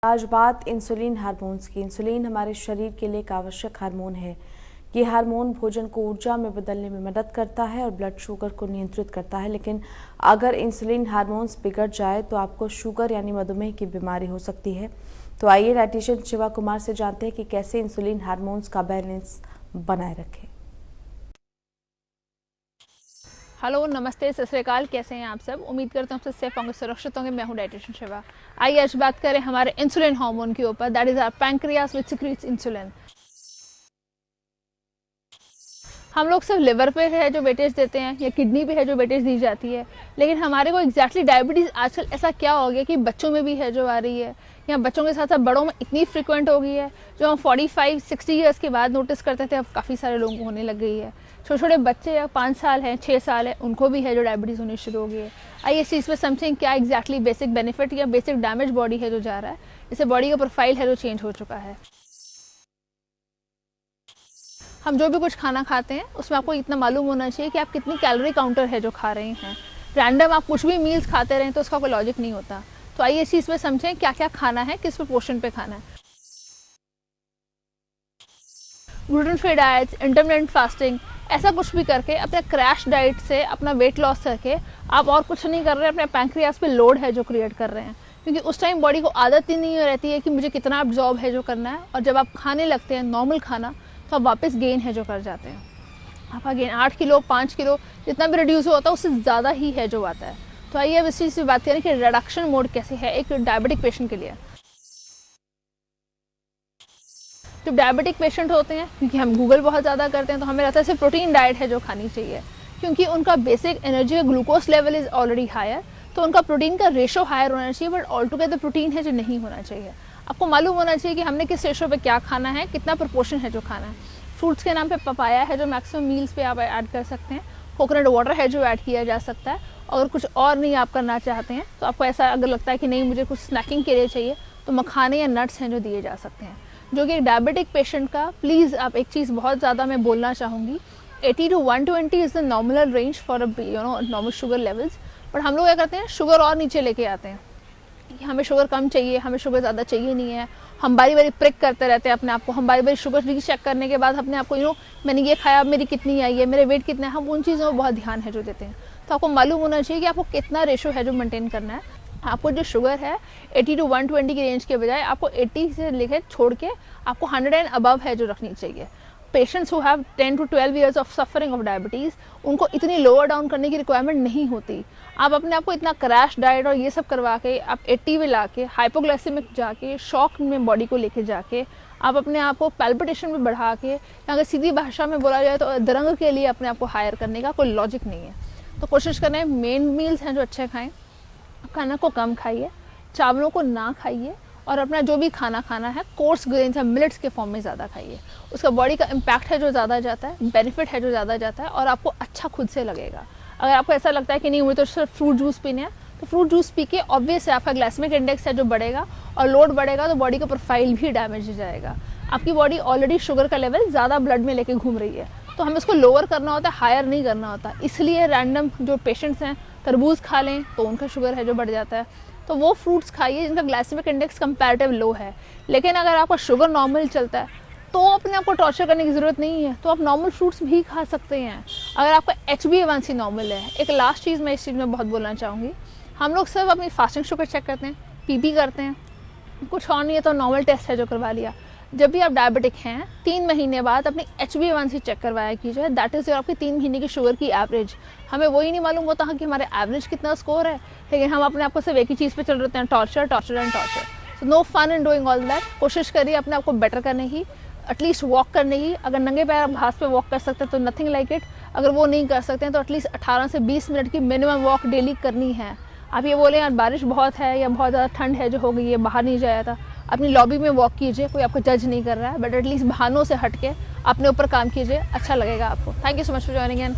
आज बात insulin hormones की। इंसुलिन हमारे शरीर के लिए एक आवश्यक हार्मोन है। ये हार्मोन भोजन को ऊर्जा में बदलने में मदद करता है और ब्लड शुगर को नियंत्रित करता है। लेकिन अगर इंसुलिन हार्मोन्स बिगड़ जाए तो आपको शुगर यानी मधुमेह की बीमारी हो सकती है। तो आइए डाइटिशियन शिवा कुमार से जानते हैं कि कैसे इंसुलिन हार्मोन्स का बैलेंस बनाए रखें। हेलो, नमस्ते, सत श्री अकाल। कैसे हैं आप सब? उम्मीद करता हूँ आप सब सेफ होंगे, सुरक्षित होंगे। मैं हूँ डाइटिशियन शिवा। आइए आज बात करें हमारे इंसुलिन हार्मोन के ऊपर, that is our pancreas which secretes insulin. हम लोग सिर्फ लिवर पे है जो वेटेज देते हैं या किडनी पे है जो वेटेज दी जाती है, लेकिन हमारे को एग्जैक्टली डायबिटीज़ आजकल ऐसा क्या हो गया कि बच्चों में भी है जो आ रही है, या बच्चों के साथ साथ बड़ों में इतनी फ्रिक्वेंट हो गई है जो हम 45-60 ईयर्स के बाद नोटिस करते थे, अब काफ़ी सारे लोगों को होने लग गई है। छोटे छोटे बच्चे या 5 साल हैं, 6 साल है, उनको भी है जो डायबिटीज़ होनी शुरू हो गई है। आइए इस चीज़ पर समझें क्या एग्जैक्टली बेसिक बेनिफिट या बेसिक डैमेज बॉडी है जो जा रहा है, इससे बॉडी का प्रोफाइल है जो चेंज हो चुका है। हम जो भी कुछ खाना खाते हैं उसमें आपको इतना मालूम होना चाहिए कि आप कितनी कैलोरी काउंटर है जो खा रहे हैं। रैंडम आप कुछ भी मील्स खाते रहें तो उसका कोई लॉजिक नहीं होता। तो आइए इस चीज़ पे समझें क्या क्या खाना है, किस प्रोपोर्शन पे खाना है। Gluten free diet, intermittent fasting, ऐसा कुछ भी करके अपने क्रैश डाइट से अपना वेट लॉस करके आप और कुछ नहीं कर रहे हैं, अपने पैंक्रियास पे लोड है जो क्रिएट कर रहे हैं। क्योंकि उस टाइम बॉडी को आदत ही नहीं रहती है कि मुझे कितना अब्जॉर्ब है जो करना है, और जब आप खाने लगते हैं नॉर्मल खाना तो आप वापस गेन है जो कर जाते हैं। आपका गेन 8 किलो 5 किलो जितना भी रिड्यूस होता है उससे ज़्यादा ही है जो आता है। तो आइए अब इस चीज़ से बात करें कि रिडक्शन मोड कैसे है एक डायबिटिक पेशेंट के लिए। जब डायबिटिक पेशेंट होते हैं, क्योंकि हम गूगल बहुत ज़्यादा करते हैं, तो हमें रहता है सिर्फ प्रोटीन डाइट है जो खानी चाहिए, क्योंकि उनका basic energy glucose level is already higher, तो उनका प्रोटीन का रेशो हायर होना चाहिए, बट ऑल टुगेदर प्रोटीन है जो नहीं होना चाहिए। आपको मालूम होना चाहिए कि हमने किस रेशो पे क्या खाना है, कितना प्रोपोर्शन है जो खाना है। फ्रूट्स के नाम पे पपाया है जो मैक्सिमम मील्स पे आप ऐड कर सकते हैं, कोकोनट वाटर है जो ऐड किया जा सकता है। और कुछ और नहीं आप करना चाहते हैं तो आपको ऐसा अगर लगता है कि नहीं मुझे कुछ स्नैकिंग के लिए चाहिए, तो मखाने या नट्स हैं जो दिए जा सकते हैं। जो कि एक डायबिटिक पेशेंट का, प्लीज़ आप एक चीज़ बहुत ज़्यादा मैं बोलना चाहूँगी, 80 to 120 is the normal range for normal sugar levels. But हम लोग क्या करते हैं, शुगर और नीचे लेके आते हैं कि हमें शुगर कम चाहिए, हमें शुगर ज़्यादा चाहिए नहीं है। हम बारी बारी प्रिक करते रहते हैं अपने आप को। हम बारी बारी शुगर रीचेक करने के बाद अपने आप को मैंने ये खाया, अब मेरी कितनी आई है, मेरे वेट कितना है, हम उन चीज़ों में बहुत ध्यान है जो देते हैं। तो आपको मालूम होना चाहिए कि आपको कितना रेशो है जो मेंटेन करना है। आपको जो शुगर है 80 to 120 की रेंज के बजाय आपको 80 से लेकर छोड़ के आपको 100 एंड अबव है जो रखनी चाहिए। Patients who have 10 to 12 years of suffering of diabetes, उनको इतनी लोअर डाउन करने की रिक्वायरमेंट नहीं होती। आप अपने आप को इतना क्रैश डाइट और ये सब करवा के आप 80 में ला के हाइपोग्लाइसेमिक जाके शॉक में बॉडी को लेके जाके आप अपने आप को पैल्पिटेशन में बढ़ा के, अगर सीधी भाषा में बोला जाए तो दरंग के लिए अपने आप को हायर करने का कोई लॉजिक नहीं है। तो कोशिश करें मेन मील्स हैं जो अच्छे खाएं, खाना को कम खाइए, चावलों को ना खाइए, और अपना जो भी खाना खाना है कोर्स ग्रेन्स या मिलेट्स के फॉर्म में ज़्यादा खाइए। उसका बॉडी का इम्पैक्ट है जो ज़्यादा जाता है, बेनिफिट है जो ज़्यादा जाता है, और आपको अच्छा खुद से लगेगा। अगर आपको ऐसा लगता है कि नहीं मुझे तो सिर्फ फ्रूट जूस पीने हैं, तो फ्रूट जूस पी के ऑब्वियस है आपका ग्लाइसेमिक इंडेक्स है जो बढ़ेगा, और लोड बढ़ेगा तो बॉडी का प्रोफाइल भी डैमेज हो जाएगा। आपकी बॉडी ऑलरेडी शुगर का लेवल ज़्यादा ब्लड में लेके घूम रही है, तो हमें उसको लोअर करना होता है, हायर नहीं करना होता। इसलिए रैंडम जो पेशेंट्स हैं तरबूज खा लें तो उनका शुगर है जो बढ़ जाता है। तो वो फ्रूट्स खाइए जिनका ग्लाइसेमिक इंडेक्स कंपैरेटिव लो है। लेकिन अगर आपका शुगर नॉर्मल चलता है तो अपने आप को टॉर्चर करने की ज़रूरत नहीं है, तो आप नॉर्मल फ्रूट्स भी खा सकते हैं। अगर आपका HbA1c नॉर्मल है, एक लास्ट चीज़ मैं इस चीज़ में बहुत बोलना चाहूँगी, हम लोग सिर्फ अपनी फास्टिंग शुगर चेक करते हैं, PP करते हैं, कुछ और नहीं है तो नॉर्मल टेस्ट है जो करवा लिया। जब भी आप डायबिटिक हैं 3 महीने बाद अपनी HbA1c चेक करवाया कीजिए, दैट इज़ आपकी 3 महीने की शुगर की एवरेज। हमें वही नहीं मालूम होता कि हमारे एवरेज कितना स्कोर है, लेकिन हम अपने आप को सिर्फ एक ही चीज़ पे चल रहे हैं, torture torture and torture. So no fun in doing all that. कोशिश करिए अपने आप को बेटर करने की, एटलीस्ट वॉक करने की। अगर नंगे पैर आप घास पे वॉक कर सकते हैं तो नथिंग लाइक इट। अगर वो नहीं कर सकते हैं तो एटलीस्ट 18 से 20 मिनट की मिनिमम वॉक डेली करनी है। आप ये बोले यार बारिश बहुत है या बहुत ज़्यादा ठंड है जो हो गई है, बाहर नहीं जाया था, अपनी लॉबी में वॉक कीजिए, कोई आपको जज नहीं कर रहा है, बट एटलीस्ट बहानों से हट के अपने ऊपर काम कीजिए, अच्छा लगेगा आपको। Thank you so much for joining in.